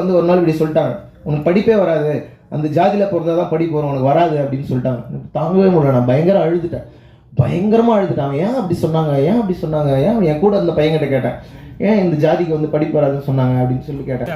வந்து ஒரு நாள் இப்படி சொல்லிட்டாங்க, உனக்கு படிப்பே வராது, அந்த ஜாதியில் பிறந்தா தான் படிப்பு வரும், உனக்கு வராது அப்படின்னு சொல்லிட்டாங்க. எனக்கு தாங்கவே முடியல, நான் பயங்கரமாக அழுதுட்டேன். அவன் ஏன் அப்படி சொன்னாங்க, ஏன் என் கூட அந்த பையன்கிட்ட கேட்டேன், ஏன் இந்த ஜாதிக்கு வந்து படிப்பு வராதுன்னு சொன்னாங்க அப்படின்னு சொல்லி கேட்டேன்.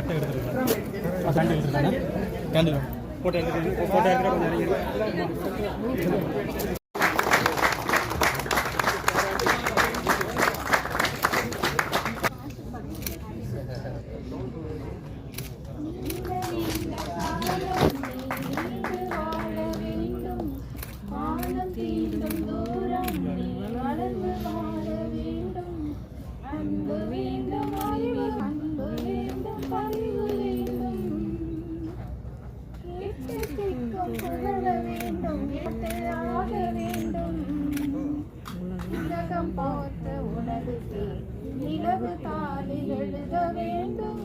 பார்த்த உனது நிலவு தாளில் எழுத வேண்டும்.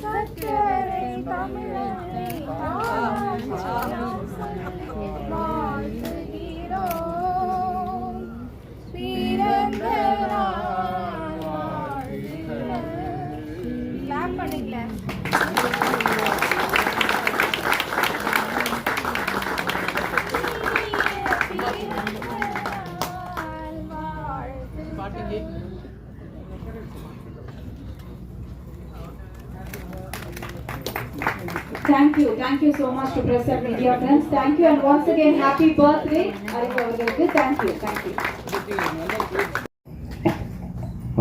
சற்றரை தமிழனை வாழ்த்துகிறோம். பிறந்த நாள் வாழ்த்துக. கிளாப் பண்ணுங்களேன். Thank you so much to press and media friends. Thank you and once again happy birthday Arif avargalukku. Thank you.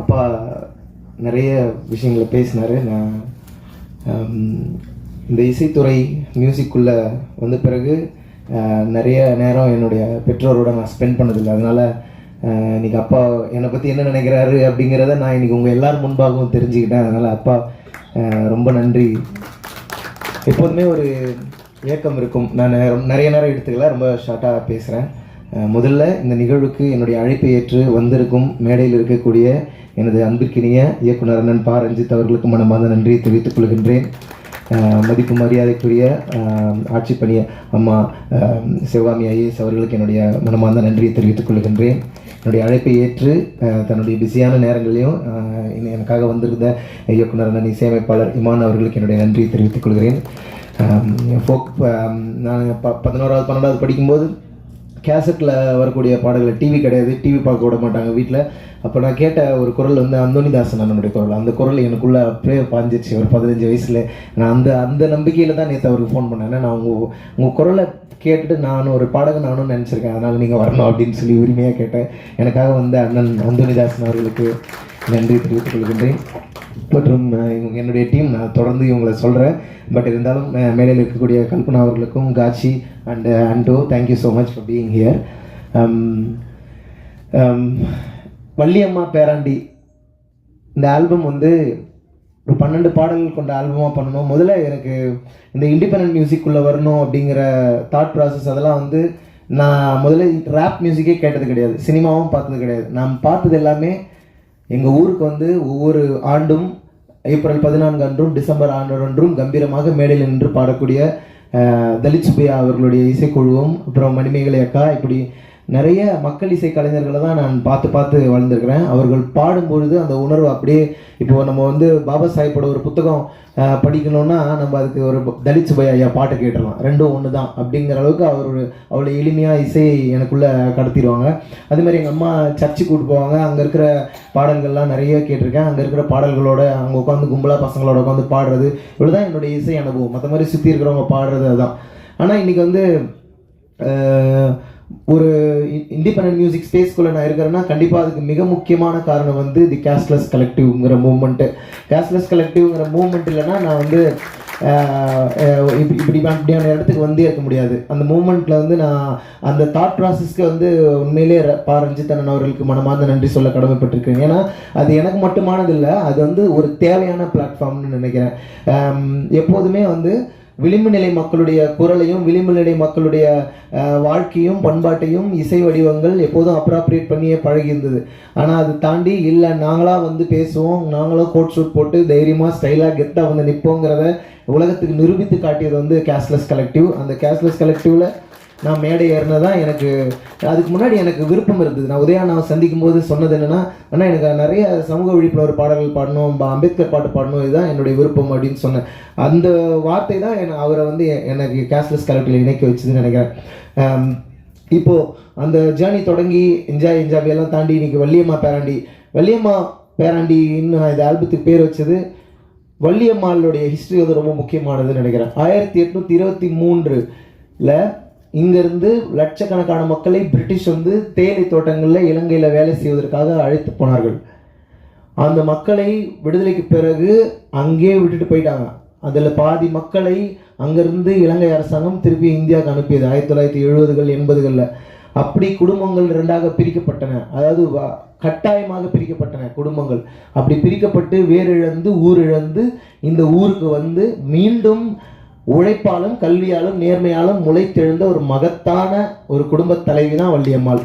அப்பா நிறைய விஷயங்களை பேசினாரு. நான் இந்த இசைத்துறை மியூசிக்குள்ளே வந்த பிறகு நிறைய நேரம் என்னுடைய பெற்றோரோட நான் ஸ்பெண்ட் பண்ணதில்லை. அதனால் இன்றைக்கி அப்பா என்னை பற்றி என்ன நினைக்கிறாரு அப்படிங்கிறத நான் இன்றைக்கி உங்கள் எல்லோரும் முன்பாகவும் தெரிஞ்சுக்கிட்டேன். அதனால் அப்பா ரொம்ப நன்றி. எப்போதுமே ஒரு ஏக்கம் இருக்கும். நான் நிறைய நேரம் எடுத்துக்கல, ரொம்ப ஷார்ட்டாக பேசுகிறேன். முதல்ல இந்த நிகழ்வுக்கு என்னுடைய அழைப்பை ஏற்று வந்திருக்கும் மேடையில் இருக்கக்கூடிய எனது அன்பிற்கினிய இயக்குனர் அண்ணன் பா ரஞ்சித் அவர்களுக்கு மனமார்ந்த நன்றியை தெரிவித்துக் கொள்கின்றேன். மதிப்பு மரியாதைக்குரிய ஆட்சி பணிய அம்மா சிவகாமி ஐஏஎஸ் அவர்களுக்கு என்னுடைய மனமார்ந்த நன்றியை தெரிவித்துக் கொள்கின்றேன். என்னுடைய அழைப்பை ஏற்று தன்னுடைய பிஸியான நேரங்களையும் எனக்காக வந்திருந்த இயக்குனர் அண்ணன் இசையமைப்பாளர் இமான் அவர்களுக்கு என்னுடைய நன்றியை தெரிவித்துக் கொள்கிறேன். நான் 11வது 12வது படிக்கும்போது கேசட்டில் வரக்கூடிய பாடல்கள், டிவி கிடையாது, டிவி பார்க்க விட மாட்டாங்க வீட்டில். அப்போ நான் கேட்ட ஒரு குரல் வந்து அந்தோனிதாசன் அண்ணனுடைய குரல். அந்த குரல் எனக்குள்ளே அப்படியே பாஞ்சிச்சு ஒரு 15 வயசில். நான் அந்த நம்பிக்கையில் தான் நேற்று அவருக்கு ஃபோன் பண்ணேன். நான் உங்கள் குரலை கேட்டுட்டு நான் ஒரு பாடகன் நானும் நினச்சிருக்கேன், அதனால் நீங்கள் வரணும் அப்படின்னு சொல்லி உரிமையாக கேட்டேன். எனக்காக வந்த அண்ணன் அந்தோனிதாசன் அவர்களுக்கு நன்றி தெரிவித்துக் கொள்கின்றேன். மற்றும் என்னுடைய டீம் நான் தொடர்ந்து இவங்களை சொல்கிறேன். பட் இருந்தாலும் மேடையில் இருக்கக்கூடிய கல்பனா அவர்களுக்கும் காட்சி and Anto, thank you so much for being here. Valliyamma பேராண்டி இந்த ஆல்பம் வந்து ஒரு 12 பாடல்கள் கொண்ட ஆல்பமாக பண்ணணும். முதல்ல எனக்கு இந்த இண்டிபெண்டன்ட் மியூசிக்குள்ளே வரணும் அப்படிங்கிற தாட் ப்ராசஸ் அதெல்லாம் வந்து நான் முதல்ல ரேப் மியூசிக்கே கேட்டது கிடையாது, சினிமாவும் பார்த்தது கிடையாது. நான் பார்த்தது எல்லாமே எங்கள் ஊருக்கு வந்து ஒவ்வொரு ஆண்டும் ஏப்ரல் 14 அன்றும் டிசம்பர் 6 அன்றும் கம்பீரமாக மேடையில் நின்று பாடக்கூடிய தலித் சுப்பையா அவர்களுடைய இசைக்குழுவும் அப்புறம் மணிமேகலை அக்கா, இப்படி நிறைய மக்கள் இசை கலைஞர்களை தான் நான் பார்த்து வளர்ந்துருக்கிறேன். அவர்கள் பாடும்பொழுது அந்த உணர்வு அப்படியே, இப்போ நம்ம வந்து பாபா சாஹிப்போட ஒரு புத்தகம் படிக்கணும்னா நம்ம அதுக்கு ஒரு தலித் சுப்பையா ஐயா பாட்டை கேட்டுடலாம், ரெண்டும் ஒன்று தான் அப்படிங்கிற அளவுக்கு அவ்வளோ எளிமையாக இசை எனக்குள்ளே கடத்திடுவாங்க. அதேமாதிரி எங்கள் அம்மா சர்ச்சு கூப்பிட்டு போவாங்க, அங்கே இருக்கிற பாடல்கள்லாம் நிறைய கேட்டிருக்கேன். அங்கே இருக்கிற பாடல்களோட அங்கே உட்காந்து கும்பலாக பசங்களோட உட்காந்து பாடுறது, இவ்வளோ தான் என்னுடைய இசை அனுபவம். மற்ற மாதிரி சுற்றி இருக்கிறவங்க பாடுறது அதுதான். ஆனால் இன்றைக்கி வந்து ஒரு இண்டிபெண்டன்ட் மியூசிக் ஸ்பேஸ்க்குள்ளே நான் இருக்கிறேன்னா கண்டிப்பாக அதுக்கு மிக முக்கியமான காரணம் வந்து தி கேஷ்லெஸ் கலெக்டிவ்ங்கிற மூவ்மெண்ட்டு. கேஷ்லெஸ் கலெக்டிவ்ங்கிற மூவ்மெண்ட் இல்லைன்னா நான் வந்து இப்படியான இடத்துக்கு வந்தே இருக்க முடியாது. அந்த மூமெண்ட்டில் வந்து நான் அந்த தாட் ப்ராசஸ்க்கு வந்து உண்மையிலே பா ரஞ்சித் அண்ணன் அவர்களுக்கு மனமார்ந்த நன்றி சொல்ல கடமைப்பட்டிருக்கேன். ஏன்னா அது எனக்கு மட்டுமானது இல்லை, அது வந்து ஒரு தேவையான பிளாட்ஃபார்ம்னு நினைக்கிறேன். எப்போதுமே வந்து விளிம்பு நிலை மக்களுடைய குரலையும் விளிம்பு நிலை மக்களுடைய வாழ்க்கையும் பண்பாட்டையும் இசை வடிவங்கள் எப்போதும் அப்ராப்ரியேட் பண்ணியே பழகி இருந்தது. ஆனால் அது தாண்டி இல்லை நாங்களாக வந்து பேசுவோம், நாங்களும் கோட் ஷூட் போட்டு தைரியமாக ஸ்டைலாக கெத்தாக வந்து நிற்போங்கிறத உலகத்துக்கு நிரூபித்து காட்டியது வந்து கேஷ்லெஸ் கலெக்டிவ். அந்த கேஷ்லெஸ் கலெக்டிவில் நான் மேடை ஏறினதான் எனக்கு அதுக்கு முன்னாடி எனக்கு விருப்பம் இருந்தது. நான் உதயானாவை சந்திக்கும் போது சொன்னது என்னென்னா, ஆனால் எனக்கு நிறைய சமூக விழிப்புணர்வு பாடல்கள் பாடணும், அம்பேத்கர் பாட்டு பாடணும், இதுதான் என்னுடைய விருப்பம் அப்படின்னு சொன்னேன். அந்த வார்த்தை தான் அவரை வந்து எனக்கு கேஷ்லெஸ் கலெக்டில் இணைக்க வச்சுதுன்னு நினைக்கிறேன். இப்போது அந்த ஜேர்னி தொடங்கி என்ஜாய் எல்லாம் தாண்டி இன்றைக்கி வள்ளியம்மா பேராண்டின்னு நான் இந்த ஆல்பத்துக்கு பேர் வச்சது. வள்ளியம்மாளுடைய ஹிஸ்ட்ரி வந்து ரொம்ப முக்கியமானதுன்னு நினைக்கிறேன். 1823 இங்கேருந்து லட்சக்கணக்கான மக்களை பிரிட்டிஷ் வந்து தேயிலை தோட்டங்களில் இலங்கையில் வேலை செய்வதற்காக அழைத்து போனார்கள். அந்த மக்களை விடுதலைக்கு பிறகு அங்கேயே விட்டுட்டு போயிட்டாங்க. அதில் பாதி மக்களை அங்கேருந்து இலங்கை அரசாங்கம் திருப்பி இந்தியாவுக்கு அனுப்பியது 1970கள் 80களில். அப்படி குடும்பங்கள் ரெண்டாக பிரிக்கப்பட்டன, அதாவது கட்டாயமாக பிரிக்கப்பட்டன குடும்பங்கள். அப்படி பிரிக்கப்பட்டு வேரிழந்து ஊரிழந்து இந்த ஊருக்கு வந்து மீண்டும் உழைப்பாலும் கல்வியாலும் நேர்மையாலும் முளைத்தெழுந்த ஒரு மகத்தான ஒரு குடும்ப தலைவி தான் வள்ளியம்மாள்.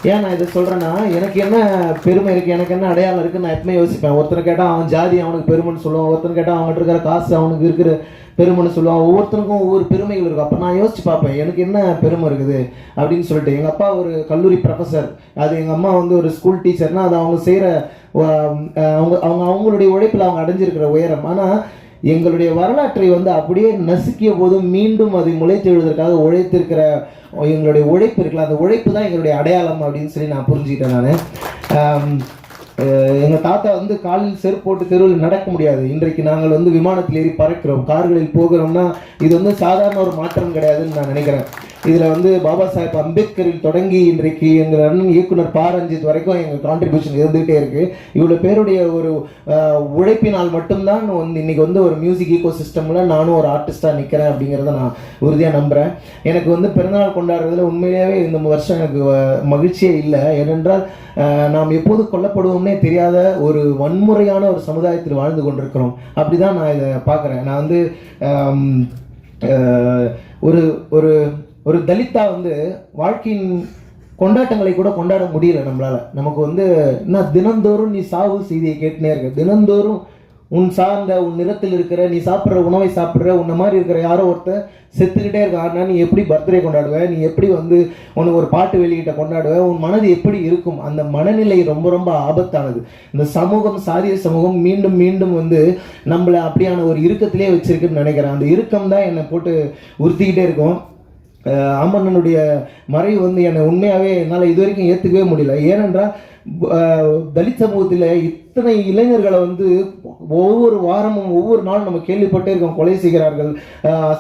ஏன் நான் இதை சொல்கிறேன்னா, எனக்கு என்ன பெருமை இருக்குது, எனக்கு என்ன அடையாளம் இருக்குன்னு நான் எப்பவுமே யோசிப்பேன். ஒருத்தனை கேட்டால் அவன் ஜாதி அவனுக்கு பெருமைன்னு சொல்லுவான், ஒருத்தனை கேட்டால் அவன்கிட்ட இருக்கிற காசு அவனுக்கு இருக்கிற பெருமைன்னு சொல்லுவான். ஒவ்வொருத்தருக்கும் ஒவ்வொரு பெருமைகள் இருக்கும். அப்போ நான் யோசிச்சு பார்ப்பேன் எனக்கு என்ன பெருமை இருக்குது அப்படின்னு சொல்லிட்டு. எங்கள் அப்பா ஒரு கல்லூரி ப்ரொஃபஸர், அது எங்கள் அம்மா வந்து ஒரு ஸ்கூல் டீச்சர்னால் அது அவங்க செய்கிற அவங்களுடைய உழைப்பில் அவங்க அடைஞ்சிருக்கிற உயரம். ஆனால் எங்களுடைய வரலாற்றை வந்து அப்படியே நசுக்கிய போதும் மீண்டும் அதை முளைத்தெழுவதற்காக உழைத்திருக்கிற எங்களுடைய உழைப்பு இருக்குல்ல, அந்த உழைப்பு தான் எங்களுடைய அடையாளம் அப்படின்னு சொல்லி நான் புரிஞ்சுக்கிட்டேன். நான் எங்கள் தாத்தா வந்து காலில் செருப்பு போட்டு தெருவில் நடக்க முடியாது. இன்றைக்கு நாங்கள் வந்து விமானத்தில் ஏறி பறக்கிறோம், கார்களில் போகிறோம்னா இது வந்து சாதாரண ஒரு மாற்றம் கிடையாதுன்னு நான் நினைக்கிறேன். இதில் வந்து பாபா சாஹேப் அம்பேத்கரில் தொடங்கி இன்றைக்கு எங்கள் அண்ணன் இயக்குனர் பா ரஞ்சித் வரைக்கும் எங்கள் கான்ட்ரிபியூஷன் இருந்துகிட்டே இருக்குது. இவ்வளோ பேருடைய ஒரு உழைப்பினால் மட்டும்தான் வந்து இன்றைக்கி வந்து ஒரு மியூசிக் ஈகோ சிஸ்டமில் நானும் ஒரு ஆர்டிஸ்ட்டாக நிற்கிறேன் அப்படிங்கிறத நான் உறுதியாக நம்புகிறேன். எனக்கு வந்து பிறந்தநாள் கொண்டாடுறதுல உண்மையிலேயே இந்த வருஷம் எனக்கு மகிழ்ச்சியே இல்லை. ஏனென்றால் நாம் எப்போது கொல்லப்படுவோம்னே தெரியாத ஒரு வன்முறையான ஒரு சமுதாயத்தில் வாழ்ந்து கொண்டிருக்கிறோம். அப்படி தான் நான் இதை பார்க்குறேன். நான் வந்து ஒரு ஒரு ஒரு தலித்தா வந்து வாழ்க்கையின் கொண்டாட்டங்களை கூட கொண்டாட முடியல நம்மளால. நமக்கு வந்து என்ன தினந்தோறும் நீ சாவு செய்தியை கேட்டுனே இருக்க, தினந்தோறும் உன் சார்ந்த உன் நிறத்தில் இருக்கிற நீ சாப்பிட்ற உணவை சாப்பிட்ற உன்ன மாதிரி இருக்கிற யாரோ ஒருத்தர் செத்துக்கிட்டே இருக்காருன்னா நீ எப்படி பர்த்டே கொண்டாடுவ, நீ எப்படி வந்து உனக்கு ஒரு பாட்டு வெளியிட்ட கொண்டாடுவ, உன் மனது எப்படி இருக்கும்? அந்த மனநிலை ரொம்ப ரொம்ப ஆபத்தானது. இந்த சமூகம், சாதிய சமூகம் மீண்டும் மீண்டும் வந்து நம்மளை அப்படியான ஒரு இறுக்கத்திலே வச்சிருக்குன்னு நினைக்கிறேன். அந்த இறுக்கம் தான் என்னை போட்டு உறுத்திக்கிட்டே இருக்கும். ஆமண்ணனுடைய மறைவு வந்து என்னை உண்மையாகவே என்னால் இது வரைக்கும் ஏற்றுக்கவே முடியல. ஏனென்றால் தலித் சமூகத்தில் இத்தனை இளைஞர்களை வந்து ஒவ்வொரு வாரமும் ஒவ்வொரு நாளும் நம்ம கேள்விப்பட்டே இருக்கோம். கொலை செய்கிறார்கள்,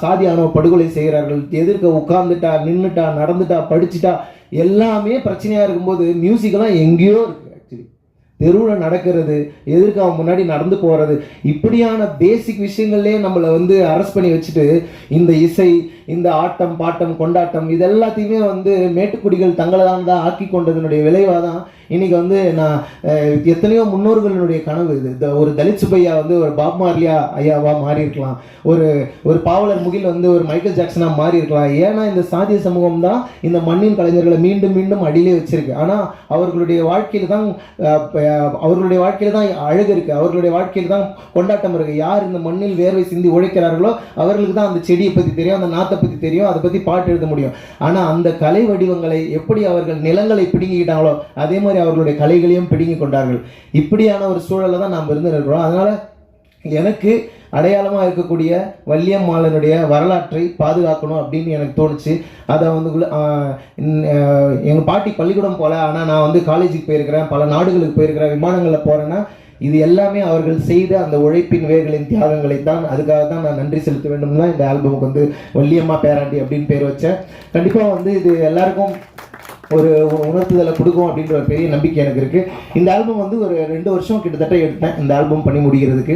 சாதி ஆணவ படுகொலை செய்கிறார்கள், எதிர்க்க உட்கார்ந்துட்டா நின்றுட்டா நடந்துட்டா படிச்சுட்டா எல்லாமே பிரச்சனையாக இருக்கும்போது மியூசிக்கெல்லாம் எங்கேயோ இருக்குது. ஆக்சுவலி தெருவில் நடக்கிறது, எதிர்க்க அவன் முன்னாடி நடந்து போகிறது, இப்படியான பேசிக் விஷயங்கள்லேயே நம்மளை வந்து அரெஸ்ட் பண்ணி வச்சுட்டு இந்த இசை, இந்த ஆட்டம் பாட்டம் கொண்டாட்டம் இது எல்லாத்தையுமே வந்து மேட்டுக்குடிகள் தங்களை தான் ஆக்கி கொண்டதனுடைய விளைவாக தான் இன்னைக்கு வந்து நான் எத்தனையோ முன்னோர்களுடைய கனவு இது. ஒரு தலித் சுப்பையா வந்து ஒரு பாப் மார்லியா ஐயாவா மாறி இருக்கலாம், ஒரு பாவலர் முகில் வந்து ஒரு மைக்கேல் ஜாக்சனா மாறி இருக்கலாம். ஏன்னா இந்த சாதிய சமூகம் தான் இந்த மண்ணின் கலைஞர்களை மீண்டும் மீண்டும் அடியிலே வச்சிருக்கு. ஆனால் அவர்களுடைய வாழ்க்கையில் தான் அழகு இருக்கு, அவர்களுடைய வாழ்க்கையில் தான் கொண்டாட்டம் இருக்கு. யார் இந்த மண்ணில் வேர்வை சிந்தி உழைக்கிறார்களோ அவர்களுக்கு தான் அந்த செடியை பற்றி தெரியும், அந்த நாத்தை பற்றி தெரியும், அதை பற்றி பாட்டு எழுத முடியும். ஆனால் அந்த கலை வடிவங்களை எப்படி அவர்கள் நிலங்களை பிடுங்கிக்கிட்டாங்களோ அதே மாதிரி அவர்களுடைய கலைகளையும் பிடுங்கி கொண்டார்கள். இப்படியான ஒரு சூழலை தான் நாம் இருந்து இருக்கிறோம். அதனால எனக்கு அடையாளமாக இருக்கக்கூடிய வள்ளியம்மாளனுடைய வரலாற்றை பாதுகாக்கணும் அப்படின்னு எனக்கு தோணுச்சு. அதை வந்து எங்கள் பாட்டி பள்ளிக்கூடம் போல, ஆனால் நான் வந்து காலேஜுக்கு போயிருக்கிறேன், பல நாடுகளுக்கு போயிருக்கிறேன், விமானங்களில் போகிறேன்னா இது எல்லாமே அவர்கள் செய்த அந்த உழைப்பின் வேர்களின் தியாகங்களை தான். அதுக்காக தான் நான் நன்றி செலுத்த வேண்டும் தான் இந்த ஆல்பமுக்கு வந்து வள்ளியம்மா பேராண்டி அப்படின்னு பேர் வச்சேன். கண்டிப்பாக வந்து இது எல்லாருக்கும் ஒரு உணர்த்துதலை கொடுக்கும் அப்படின்ற ஒரு பெரிய நம்பிக்கை எனக்கு இருக்குது. இந்த ஆல்பம் வந்து ஒரு 2 வருஷம் கிட்டத்தட்ட எடுத்தேன் இந்த ஆல்பம் பண்ணி முடிகிறதுக்கு.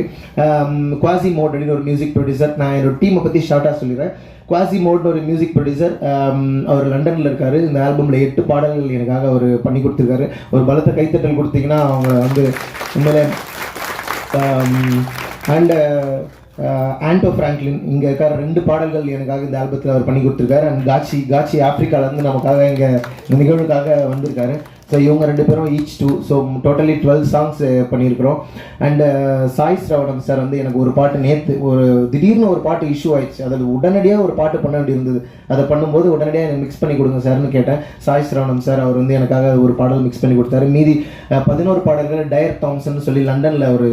குவாசி மோட் அப்படின்னு ஒரு மியூசிக் ப்ரொடியூசர், நான் என்னோட டீமை பற்றி ஷார்ட்டாக சொல்லிடுறேன். குவாசி மோட்னு ஒரு மியூசிக் ப்ரொடியூசர், அவர் லண்டனில் இருக்கார். இந்த ஆல்பமில் 8 பாடல்கள் எனக்காக அவர் பண்ணி கொடுத்துருக்காரு. ஒரு பலத்த கைத்தட்டல் கொடுத்தீங்கன்னா அவங்க வந்து உண்மையிலே அண்ட் ஆண்டோ ஃப்ராங்க்லின் இங்கே இருக்கார். 2 பாடல்கள் எனக்காக இந்த ஆல்பத்தில் அவர் பண்ணி கொடுத்துருக்காரு. அண்ட் காட்சி ஆப்பிரிக்காவிலேருந்து நமக்காக இங்கே இந்த நிகழ்வுக்காக வந்திருக்காரு. ஸோ இவங்க 2 பேரும் ஈச் 2, ஸோ டோட்டலி 12 சாங்ஸ் பண்ணியிருக்கிறோம். அண்ட் சாய் ஸ்ரவணம் சார் வந்து எனக்கு ஒரு பாட்டு நேற்று திடீர்னு ஒரு பாட்டு இஷ்யூ ஆயிடுச்சு, அதில் உடனடியாக ஒரு பாட்டு பண்ண வேண்டி இருந்தது. அதை பண்ணும்போது உடனடியாக எனக்கு மிக்ஸ் பண்ணி கொடுங்க சார்னு கேட்டேன். சாய் ஸ்ரவணம் சார் அவர் வந்து எனக்காக ஒரு பாடல் மிக்ஸ் பண்ணி கொடுத்தாரு. மீதி 11 பாடல்கள் டயர் தாம்சன் சொல்லி லண்டனில் ஒரு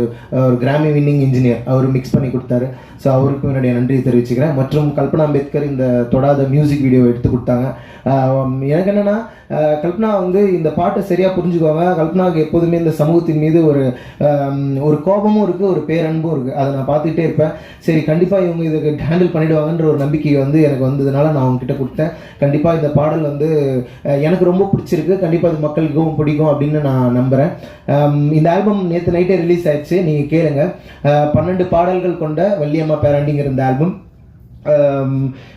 கிராமி வின்னிங் இன்ஜினியர் அவர் மிக்ஸ் பண்ணி கொடுத்தாரு. ஸோ அவருக்கும் என்னுடைய நன்றியை தெரிவிச்சுக்கிறேன். மற்றும் கல்பனா அம்பேத்கர் இந்த தொடாத மியூசிக் வீடியோ எடுத்து கொடுத்தாங்க. எனக்கு என்னென்னா கல்பனா வந்து இந்த பாட்டை சரியாக புரிஞ்சுக்குவாங்க. கல்பனாவுக்கு எப்போதுமே இந்த சமூகத்தின் மீது ஒரு கோபமும் இருக்குது, ஒரு பேரன்பும் இருக்குது. அதை நான் பார்த்துக்கிட்டே இருப்பேன். சரி, கண்டிப்பாக இவங்க இதுக்கு ஹேண்டில் பண்ணிவிடுவாங்கன்ற ஒரு நம்பிக்கை வந்து எனக்கு வந்ததுனால நான் அவங்ககிட்ட கொடுத்தேன். கண்டிப்பாக இந்த பாடல் வந்து எனக்கு ரொம்ப பிடிச்சிருக்கு, கண்டிப்பாக இது மக்களுக்கும் பிடிக்கும் அப்படின்னு நான் நம்புகிறேன். இந்த ஆல்பம் நேற்று நைட்டே ரிலீஸ் ஆயிடுச்சு, நீங்கள் கேளுங்க. 12 பாடல்கள் கொண்ட வள்ளியம்மா பேராண்டிங்கிற இந்த ஆல்பம்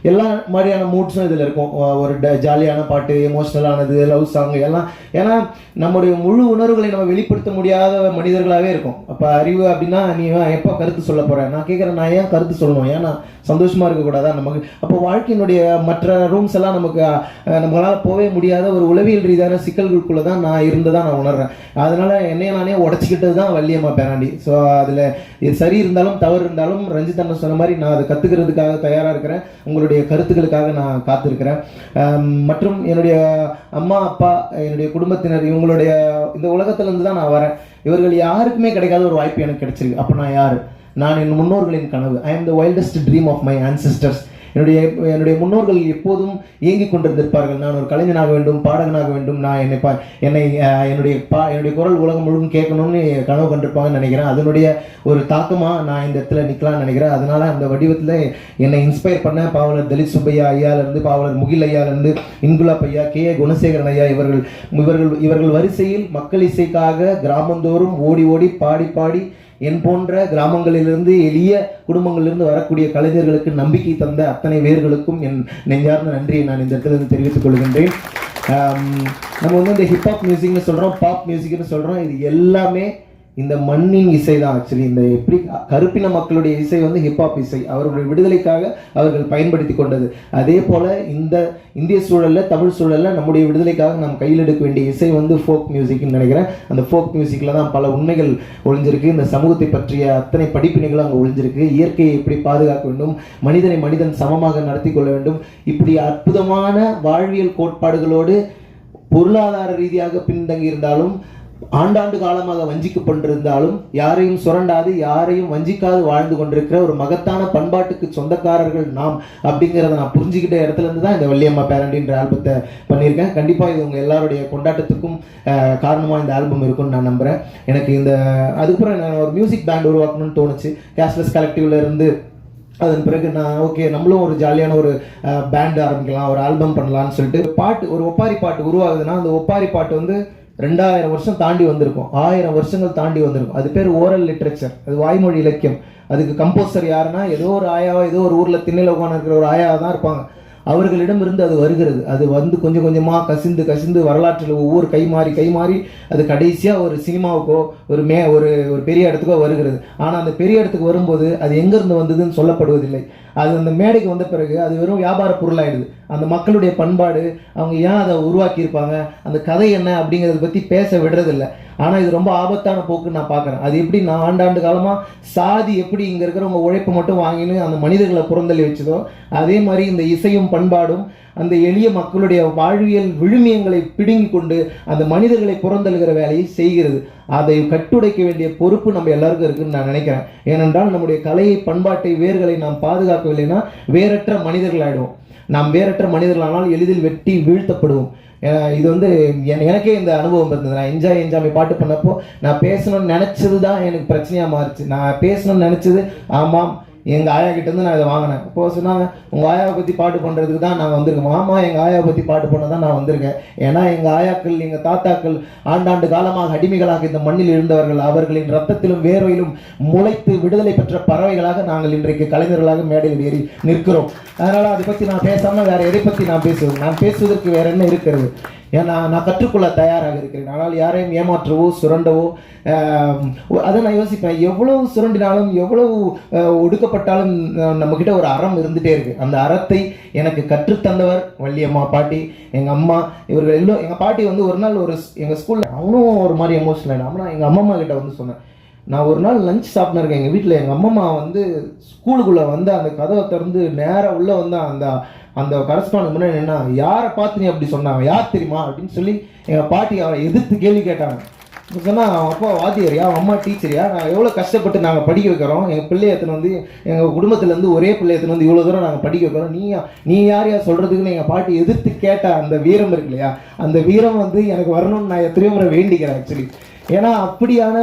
எல்லா மாதிரியான மூட்ஸும் இதில் இருக்கும். ஒரு ஜாலியான பாட்டு, எமோஷ்னலானது, லவ் சாங் எல்லாம். ஏன்னா நம்முடைய முழு உணர்வுகளை நம்ம வெளிப்படுத்த முடியாத மனிதர்களாகவே இருக்கும். அப்போ அறிவு அப்படின்னா நீ எப்போ கருத்து சொல்ல போகிறேன், நான் கேட்குறேன், நான் ஏன் கருத்து சொல்லணும், ஏன்னா சந்தோஷமாக இருக்கக்கூடாதா நமக்கு? அப்போ வாழ்க்கையினுடைய மற்ற ரூம்ஸ் எல்லாம் நம்மளால் போகவே முடியாத ஒரு உளவியல் ரீதியான சிக்கல்களுக்குள்ளே தான் நான் இருந்ததாக நான் உணர்றேன். அதனால் என்னைய நானே உடச்சிக்கிட்டது தான் வள்ளியம்மா பேராண்டி. ஸோ அதில் இது சரி இருந்தாலும் தவறு இருந்தாலும் ரஞ்சித் அண்ணன் சொன்ன மாதிரி நான் அதை கற்றுக்கிறதுக்காக தயாராக இருக்கிறேன். உங்களுடைய கருத்துக்களுக்காக நான் காத்திருக்கிறேன். மற்றும் என்னுடைய அம்மா அப்பா, என்னுடைய குடும்பத்தினர், இவங்களுடைய இந்த உலகத்திலேருந்து தான் நான் வரேன். இவர்கள் யாருக்குமே கிடைக்காத ஒரு வாய்ப்பு எனக்கு கிடைச்சிருக்கு. அப்போ நான் யார்? நான் என் முன்னோர்களின் கனவு. I am the wildest dream of my ancestors. என்னுடைய முன்னோர்கள் எப்போதும் இயங்கிக் கொண்டிருந்திருப்பார்கள். நான் ஒரு கலைஞனாக வேண்டும், பாடகனாக வேண்டும், நான் என்னுடைய குரல் உலகம் முழுவதும் கேட்கணும்னு கனவு கண்டிருப்பாங்கன்னு நினைக்கிறேன். அதனுடைய ஒரு தாக்கமாக நான் இந்த இடத்துல நிற்கலாம்னு நினைக்கிறேன். அதனால அந்த வடிவத்தில் என்னை இன்ஸ்பயர் பண்ண பாவலர் தலித் சுப்பையா ஐயாவிலிருந்து, பாவலர் முகில் ஐயாவிலிருந்து, இன்குலாப் ஐயா, கே குணசேகரன் ஐயா, இவர்கள் வரிசையில் மக்கள் இசைக்காக கிராமந்தோறும் ஓடி ஓடி பாடி பாடி என் போன்ற கிராமங்களிலிருந்து எளிய குடும்பங்களிலிருந்து வரக்கூடிய கலைஞர்களுக்கு நம்பிக்கை தந்த அத்தனை பேர்களுக்கும் என் நெஞ்சார்ந்த நன்றியை நான் இந்த இடத்துல தெரிவித்துக் கொள்கின்றேன். நம்ம வந்து இந்த ஹிப்ஹாப் மியூசிக்னு சொல்கிறோம், பாப் மியூசிக்னு சொல்கிறோம், இது எல்லாமே இந்த மண்ணின் இசை தான். ஆக்சுவலி இந்த எப்படி கருப்பின மக்களுடைய இசை வந்து ஹிப்ஹாப் இசை, அவர்களுடைய விடுதலைக்காக அவர்கள் பயன்படுத்தி கொண்டது. அதே போல் இந்த இந்திய சூழலில், தமிழ் சூழலில் நம்முடைய விடுதலைக்காக நாம் கையில் எடுக்க வேண்டிய இசை வந்து ஃபோக் மியூசிக்னு நினைக்கிறேன். அந்த ஃபோக் மியூசிக்கில் தான் பல உண்மைகள் ஒளிஞ்சிருக்கு. இந்த சமூகத்தை பற்றிய அத்தனை படிப்பினைகளும் அங்கே ஒளிஞ்சிருக்கு. இயற்கையை எப்படி பாதுகாக்க வேண்டும், மனிதனை மனிதன் சமமாக நடத்தி கொள்ள வேண்டும், இப்படி அற்புதமான வாழ்வியல் கோட்பாடுகளோடு பொருளாதார ரீதியாக பின்தங்கி இருந்தாலும், ஆண்டாண்டு காலமாக வஞ்சிக்கப்பட்டிருந்தாலும், யாரையும் சுரண்டாது யாரையும் வஞ்சிக்காது வாழ்ந்து கொண்டிருக்கிற ஒரு மகத்தான பண்பாட்டுக்கு சொந்தக்காரர்கள் நாம் அப்படிங்கிறத நான் புரிஞ்சுக்கிட்ட இடத்துல இருந்து தான் இந்த வள்ளியம்மா பேரண்டின்ற ஆல்பத்தை பண்ணியிருக்கேன். கண்டிப்பாக இது உங்கள் எல்லாருடைய கொண்டாட்டத்துக்கும் காரணமாக இந்த ஆல்பம் இருக்கும்னு நான் நம்புகிறேன். எனக்கு அதுக்கப்புறம் நான் ஒரு மியூசிக் பேண்ட் உருவாக்கணும்னு தோணுச்சு. கேஷ்லெஸ் கலெக்டிவ்ல இருந்து அதன் பிறகு நான் ஓகே நம்மளும் ஒரு ஜாலியான ஒரு பேண்ட் ஆரம்பிக்கலாம், ஒரு ஆல்பம் பண்ணலான்னு சொல்லிட்டு ஒரு ஒப்பாரி பாட்டு உருவாகுதுன்னா அந்த ஒப்பாரி பாட்டு வந்து 2000 வருஷம் தாண்டி வந்திருக்கும், 1000 வருஷங்கள் தாண்டி வந்திருக்கும். அது பேர் ஓரல் லிட்ரேச்சர், அது வாய்மொழி இலக்கியம். அதுக்கு கம்போசர் யாருன்னா ஏதோ ஒரு ஆயாவோ, ஏதோ ஒரு ஊரில் திண்ணையில் உட்காந்து இருக்கிற ஒரு ஆயாவை தான் இருப்பாங்க. அவர்களிடமிருந்து அது வருகிறது. அது வந்து கொஞ்சம் கொஞ்சமாக கசிந்து வரலாற்றில் ஒவ்வொரு கை மாறி அது கடைசியாக ஒரு சினிமாவுக்கோ ஒரு பெரிய இடத்துக்கோ வருகிறது. ஆனால் அந்த பெரிய இடத்துக்கு வரும்போது அது எங்கேருந்து வந்ததுன்னு சொல்லப்படுவதில்லை. அது அந்த மேடைக்கு வந்த பிறகு அது வெறும் வியாபார பொருளாயிடுது. அந்த மக்களுடைய பண்பாடு, அவங்க ஏன் அதை உருவாக்கியிருப்பாங்க, அந்த கதை என்ன அப்படிங்கிறத பற்றி பேச விடுறதில்லை. ஆனால் இது ரொம்ப ஆபத்தான போக்குன்னு நான் பார்க்குறேன். அது எப்படி நான் ஆண்டாண்டு காலமாக சாதி எப்படி இங்கே இருக்கிறவங்க உழைப்பு மட்டும் வாங்கின்னு அந்த மனிதர்களை புறந்தள்ளி வச்சதோ, அதே மாதிரி இந்த இசையும் பண்பாடும் அந்த எளிய மக்களுடைய வாழ்வியல் விழுமியங்களை பிடுங்கி கொண்டு அந்த மனிதர்களை புறந்தள்ளுகிற வேலையை செய்கிறது. அதை கட்டுடைக்க வேண்டிய பொறுப்பு நம்ம எல்லாருக்கும் இருக்குன்னு நான் நினைக்கிறேன். ஏனென்றால் நம்முடைய கலையை, பண்பாட்டை, வேர்களை நாம் பாதுகாக்கவில்லைன்னா வேறற்ற மனிதர்கள் ஆகிடுவோம். நாம் வேறற்ற மனிதர்களானால் எளிதில் வெட்டி வீழ்த்தப்படுவோம். இது வந்து எனக்கே இந்த அனுபவம் இருந்தது. நான் என்ஜாய் பாட்டு பண்ணப்போ நான் பேசணும்னு நினச்சது தான் எனக்கு பிரச்சனையாக மாறிச்சு. நான் பேசணும்னு நினச்சது ஆமாம் எங்கள் ஆயா கிட்டேருந்து நான் இதை வாங்கினேன். இப்போது சொன்னாங்க உங்கள் ஆயாவை பற்றி பாட்டு பண்ணுறதுக்கு தான் நான் வந்திருக்கேன். ஆமாம், எங்கள் ஆயாவை பற்றி பாட்டு பண்ண தான் நான் வந்திருக்கேன். ஏன்னா எங்கள் ஆயாக்கள், எங்கள் தாத்தாக்கள் ஆண்டாண்டு காலமாக அடிமைகளாக இந்த மண்ணில் இருந்தவர்கள். அவர்களின் ரத்தத்திலும் வேர்வையிலும் முளைத்து விடுதலை பெற்ற பறவைகளாக நாங்கள் இன்றைக்கு கலைஞர்களாக மேடையில் ஏறி நிற்கிறோம். அதனால் அதை பற்றி நான் பேசாமல் வேறு எதை பற்றி நான் பேசுவேன்? நான் பேசுவதற்கு வேறு என்ன இருக்கிறது? ஏன்னா நான் கற்றுக்கொள்ள தயாராக இருக்கிறேன். ஆனால் யாரையும் ஏமாற்றவோ சுரண்டவோ அதை நான் யோசிப்பேன். எவ்வளவு சுரண்டினாலும் எவ்வளவு ஒடுக்கப்பட்டாலும் நம்மக்கிட்ட ஒரு அறம் இருந்துகிட்டே இருக்குது. அந்த அறத்தை எனக்கு கற்றுத்தந்தவர் வள்ளியம்மா, பாட்டி, எங்கள் அம்மா, இவர்கள் எல்லோரும். எங்கள் பாட்டி வந்து ஒரு நாள் எங்கள் ஸ்கூலில் அவனும் ஒரு மாதிரி எமோஷனல் ஆகிடும். ஆனால் எங்கள் அம்மா கிட்ட வந்து சொன்னேன், நான் ஒரு நாள் லஞ்ச் சாப்பிட்னு இருக்கேன் எங்கள் வீட்டில். எங்கள் அம்மா வந்து ஸ்கூலுக்குள்ளே வந்து அந்த கதவை திறந்து நேராக உள்ளே வந்து அந்த கரஸ்பாண்ட் முன்னாடி என்ன, யாரை பார்த்து நீ அப்படி சொன்னாங்க, யார் தெரியுமா அப்படின்னு சொல்லி எங்கள் பாட்டி அவரை எதிர்த்து கேள்வி கேட்டாங்க. சொன்னால் அவன் அப்பா வாத்தியாரியா, அவன் அம்மா டீச்சரியா, நான் எவ்வளோ கஷ்டப்பட்டு நாங்கள் படிக்க வைக்கிறோம், எங்கள் பிள்ளைய எத்தனை வந்து எங்கள் குடும்பத்துலேருந்து ஒரே பிள்ளைய எத்தனை வந்து இவ்வளோ தூரம் நாங்கள் படிக்க வைக்கிறோம், நீ யார் சொல்கிறதுக்குன்னு எங்கள் பாட்டி எதிர்த்து கேட்ட அந்த வீரம் இருக்கு இல்லையா, அந்த வீரம் வந்து எனக்கு வரணும்னு நான் எத்தனையோ முறை வேண்டிக்கிறேன் ஆக்சுவலி. ஏன்னா அப்படியான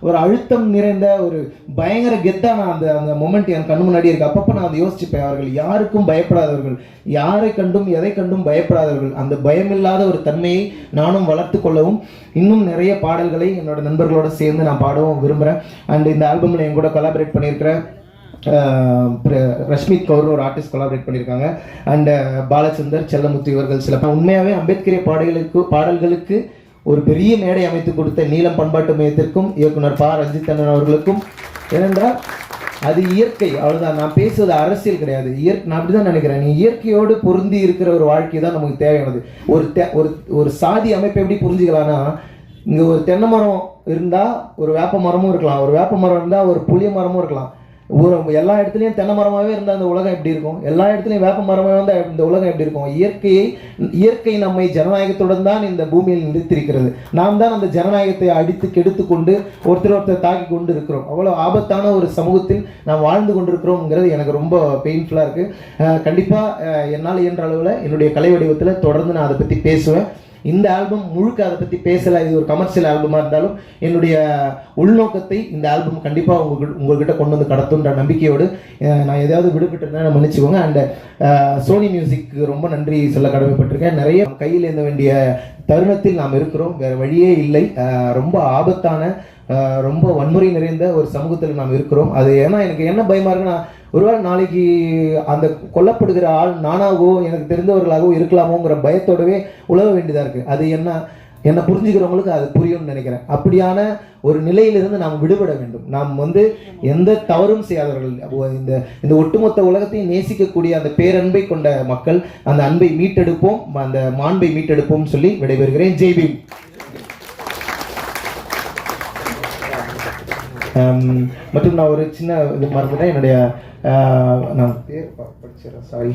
ஒரு அழுத்தம் நிறைந்த ஒரு பயங்கர கெத்தான அந்த மொமெண்ட் என் கண்ணு முன்னாடி இருக்கு. அப்பப்போ நான் அதை யோசிச்சுப்பேன். அவர்கள் யாருக்கும் பயப்படாதவர்கள், யாரை கண்டும் எதை கண்டும் பயப்படாதவர்கள். அந்த பயமில்லாத ஒரு தன்மையை நானும் வளர்த்து கொள்ளவும் இன்னும் நிறைய பாடல்களை என்னோட நண்பர்களோட சேர்ந்து நான் பாடவும் விரும்புகிறேன். அண்ட் இந்த ஆல்பமில் என் கூட கொலாபரேட் பண்ணியிருக்கிறேன் ரஷ்மித் கவுர் ஒரு ஆர்டிஸ்ட் கொலாபரேட் பண்ணியிருக்காங்க. அண்ட் பாலச்சந்தர், செல்லமுத்து இவர்கள் சில உண்மையாகவே அம்பேத்கரிய பாடல்களுக்கு ஒரு பெரிய மேடை அமைத்து கொடுத்த நீலம் பண்பாட்டு மையத்திற்கும் இயக்குனர் பா ரஞ்சித் அண்ணன் அவர்களுக்கும். ஏனென்றால் அது இயற்கை, அவ்வளோதான். நான் பேசுவது அரசியல் கிடையாது, நான் அப்படி தான் நினைக்கிறேன். நீ இயற்கையோடு பொருந்தி இருக்கிற ஒரு வாழ்க்கை தான் நமக்கு தேவையானது. ஒரு சாதி அமைப்பை எப்படி புரிஞ்சுக்கலாம்னா, இங்கே ஒரு தென்னை மரம் இருந்தால் ஒரு வேப்ப மரமும் இருக்கலாம், ஒரு வேப்ப மரம் இருந்தால் ஒரு புளிய மரமும் இருக்கலாம். எல்லா இடத்துலையும் தென்னை மரமாகவே இருந்தால் அந்த உலகம் எப்படி இருக்கும், எல்லா இடத்துலையும் வேப்ப மரமாகவே இருந்தால் இந்த உலகம் எப்படி இருக்கும். இயற்கை நம்மை ஜனநாயகத்துடன் தான் இந்த பூமியில் நிறுத்திருக்கிறது. நாம் தான் அந்த ஜனநாயகத்தை அடித்து கெடுத்து கொண்டு ஒருத்தர் தாக்கி கொண்டு இருக்கிறோம். அவ்வளோ ஆபத்தான ஒரு சமூகத்தில் நாம் வாழ்ந்து கொண்டிருக்கிறோம்ங்கிறது எனக்கு ரொம்ப பெயின்ஃபுல்லாக இருக்குது. கண்டிப்பாக என்னால் இயன்ற அளவில் என்னுடைய கலை வடிவத்தில் தொடர்ந்து நான் அதை பற்றி பேசுவேன். இந்த ஆல்பம் முழுக்க அதை பற்றி பேசலை, இது ஒரு கமர்ஷியல் ஆல்பமாக இருந்தாலும் என்னுடைய உள்நோக்கத்தை இந்த ஆல்பம் கண்டிப்பாக உங்கள்கிட்ட கொண்டு வந்து கடத்துன்ற நம்பிக்கையோடு நான் எதாவது விடுபட்டுருந்தேன் மன்னிச்சுக்கோங்க. அண்ட் சோனி மியூசிக்கு ரொம்ப நன்றி சொல்ல கடமைப்பட்டிருக்கேன். நிறைய கையில் ஏந்த வேண்டிய தருணத்தில் நாம் இருக்கிறோம், வேறு வழியே இல்லை. ரொம்ப ஆபத்தான ரொம்ப வன்முறை நிறைந்த ஒரு சமூகத்தில் நாம் இருக்கிறோம். அது ஏன்னா எனக்கு என்ன பயமாக இருக்குன்னா, ஒருவேளை நாளைக்கு அந்த கொல்லப்படுகிற ஆள் நானாகவோ எனக்கு தெரிந்தவர்களாகவோ இருக்கலாமோங்கிற பயத்தோடவே உழவ வேண்டியதாக இருக்குது. அது என்னை புரிஞ்சுக்கிறவங்களுக்கு அது புரியும்னு நினைக்கிறேன். அப்படியான ஒரு நிலையிலிருந்து நாம் விடுபட வேண்டும். நாம் வந்து எந்த தவறும் செய்யாதவர்கள், இந்த ஒட்டுமொத்த உலகத்தையும் நேசிக்கக்கூடிய அந்த பேரன்பை கொண்ட மக்கள். அந்த அன்பை மீட்டெடுப்போம், அந்த மாண்பை மீட்டெடுப்போம் சொல்லி விடைபெறுகிறேன். ஜெய் பீம். மற்றும் நான் ஒரு சின்ன இது மறந்துட்டேன். என்னுடைய நான் பேர் படிச்சிடறேன், சாரி.